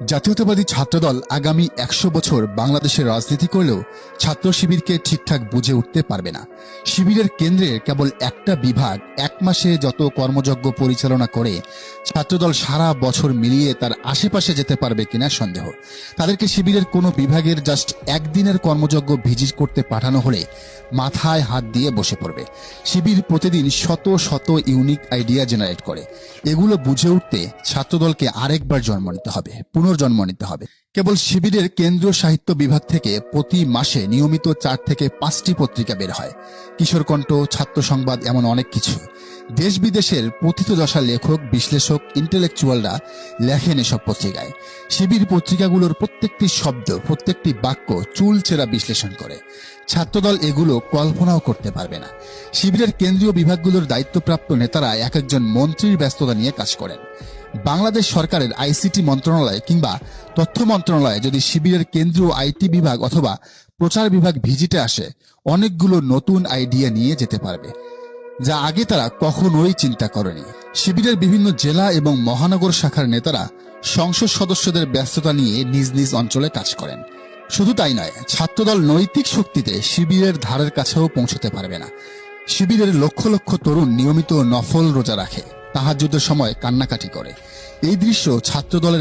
জাতীয়তাবাদী ছাত্রদল আগামী ১০০ বছর বাংলাদেশের রাজনীতি করলেও ছাত্র শিবিরকে ঠিকঠাক বুঝে উঠতে পারবে না। শিবিরের কেন্দ্রের কেবল একটা বিভাগ এক মাসে যত কর্মযজ্ঞ পরিচালনা করে ছাত্রদল সারা বছর মিলিয়ে তার আশেপাশে যেতে পারবে কিনা সন্দেহ। তাদেরকে শিবিরের কোনো বিভাগের জাস্ট একদিনের কর্মযজ্ঞ ভিজিট করতে পাঠানো হলে মাথায় হাত দিয়ে বসে পড়বে। শিবির প্রতিদিন শত শত ইউনিক আইডিয়া জেনারেট করে। এগুলো বুঝে উঠতে ছাত্রদলকে আরেকবার জন্ম নিতে হবে, পুনর্জন্ম নিতে হবে। কেবল শিবিরের কেন্দ্রীয় সাহিত্য বিভাগ থেকে প্রতি মাসে নিয়মিত ৪ থেকে ৫টি পত্রিকা বের হয়। কিশোর কণ্ঠ, ছাত্র সংবাদ, এমন অনেক কিছু। দেশ বিদেশের পথিতদশা লেখক, বিশ্লেষক, ইন্টেলেকচুয়ালরা লেখেন এসব পত্রিকায়। শিবির পত্রিকাগুলোর প্রত্যেকটি শব্দ, প্রত্যেকটি বাক্য চুলচেরা বিশ্লেষণ করে। ছাত্রদল এগুলো কল্পনাও করতে পারবে না। শিবিরের কেন্দ্রীয় বিভাগগুলোর দায়িত্বপ্রাপ্ত নেতারা এক একজন মন্ত্রীর ব্যস্ততা নিয়ে কাজ করেন। বাংলাদেশ সরকারের আইসিটি মন্ত্রণালয় কিংবা তথ্য মন্ত্রণালয়ে যদি শিবিরের কেন্দ্রীয় আইটি বিভাগ অথবা প্রচার বিভাগ ভিজিটে আসে, অনেকগুলো নতুন আইডিয়া নিয়ে যেতে পারবে, যা আগে তারা কখনোই চিন্তা করেনি। শিবিরের বিভিন্ন জেলা এবং মহানগর শাখার নেতারা সংসদ সদস্যদের ব্যস্ততা নিয়ে নিজ নিজ অঞ্চলে কাজ করেন। শুধু তাই নয়, ছাত্রদল নৈতিক শক্তিতে শিবিরের ধারের কাছেও পৌঁছতে পারবে না। শিবিরের লক্ষ লক্ষ তরুণ নিয়মিত নফল রোজা রাখে, তাহাজ্জুদের সময় কান্নাকাটি করে। এই দৃশ্য ছাত্রদলের